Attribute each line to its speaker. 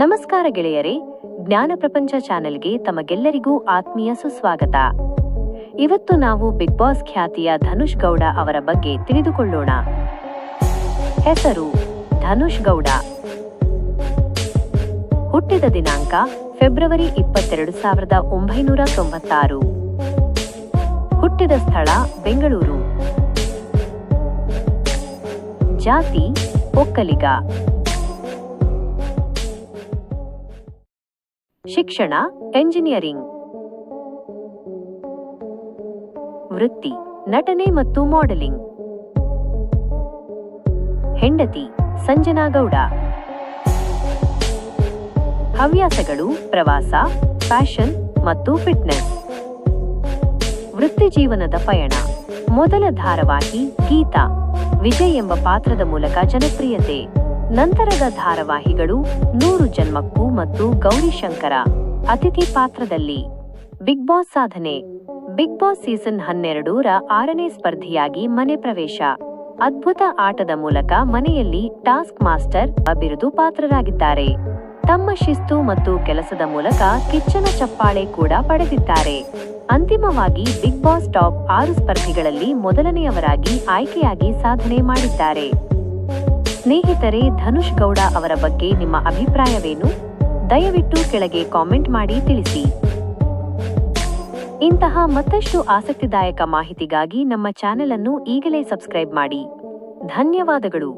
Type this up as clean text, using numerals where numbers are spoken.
Speaker 1: ನಮಸ್ಕಾರ ಗೆಳೆಯರೇ, ಜ್ಞಾನ ಪ್ರಪಂಚ ಚಾನೆಲ್ಗೆ ತಮಗೆಲ್ಲರಿಗೂ ಆತ್ಮೀಯ ಸುಸ್ವಾಗತ. ಇವತ್ತು ನಾವು ಬಿಗ್ ಬಾಸ್ ಖ್ಯಾತಿಯ ಧನುಷ್ ಗೌಡ ಅವರ ಬಗ್ಗೆ ತಿಳಿದುಕೊಳ್ಳೋಣ. ಹೆಸರು ಧನುಷ್ ಗೌಡ. ಹುಟ್ಟಿದ ದಿನಾಂಕ ಫೆಬ್ರವರಿ 22, 1996. ಹುಟ್ಟಿದ ಸ್ಥಳ ಬೆಂಗಳೂರು. ಜಾತಿ ಒಕ್ಕಲಿಗ. ಶಿಕ್ಷಣ ಎಂಜಿನಿಯರಿಂಗ್. ವೃತ್ತಿ ನಟನೆ ಮತ್ತು ಮಾಡೆಲಿಂಗ್. ಹೆಂಡತಿ ಸಂಜನಾ ಗೌಡ. ಹವ್ಯಾಸಗಳು ಪ್ರವಾಸ, ಫ್ಯಾಷನ್ ಮತ್ತು ಫಿಟ್ನೆಸ್. ವೃತ್ತಿ ಜೀವನದ ಪಯಣ. ಮೊದಲ ಧಾರಾವಾಹಿ ಗೀತಾ ವಿಜಯ್ ಎಂಬ ಪಾತ್ರದ ಮೂಲಕ ಜನಪ್ರಿಯತೆ. ನಂತರದ ಧಾರಾವಾಹಿಗಳು 100 ಜನ್ಮಕ್ಕೂ ಮತ್ತು ಗೌರಿಶಂಕರ ಅತಿಥಿ ಪಾತ್ರದಲ್ಲಿ. ಬಿಗ್ ಬಾಸ್ ಸಾಧನೆ. ಬಿಗ್ ಬಾಸ್ ಸೀಸನ್ 12ರ 6ನೇ ಸ್ಪರ್ಧಿಯಾಗಿ ಮನೆ ಪ್ರವೇಶ. ಅದ್ಭುತ ಆಟದ ಮೂಲಕ ಮನೆಯಲ್ಲಿ ಟಾಸ್ಕ್ ಮಾಸ್ಟರ್ ಬಿರುದು ಪಾತ್ರರಾಗಿದ್ದಾರೆ. ತಮ್ಮ ಶಿಸ್ತು ಮತ್ತು ಕೆಲಸದ ಮೂಲಕ ಕಿಚ್ಚನ ಚಪ್ಪಾಳೆ ಕೂಡ ಪಡೆದಿದ್ದಾರೆ. ಅಂತಿಮವಾಗಿ ಬಿಗ್ ಬಾಸ್ ಟಾಪ್ 6 ಸ್ಪರ್ಧಿಗಳಲ್ಲಿ ಮೊದಲನೆಯವರಾಗಿ ಆಯ್ಕೆಯಾಗಿ ಸಾಧನೆ ಮಾಡಿದ್ದಾರೆ. ಸ್ನೇಹಿತರೆ, ಧನುಷ್ ಗೌಡ ಅವರ ಬಗ್ಗೆ ನಿಮ್ಮ ಅಭಿಪ್ರಾಯವೇನು? ದಯವಿಟ್ಟು ಕೆಳಗೆ ಕಾಮೆಂಟ್ ಮಾಡಿ ತಿಳಿಸಿ. ಇಂತಹ ಮತ್ತಷ್ಟು ಆಸಕ್ತಿದಾಯಕ ಮಾಹಿತಿಗಾಗಿ ನಮ್ಮ ಚಾನೆಲ್ ಅನ್ನು ಈಗಲೇ ಸಬ್ಸ್ಕ್ರೈಬ್ ಮಾಡಿ. ಧನ್ಯವಾದಗಳು.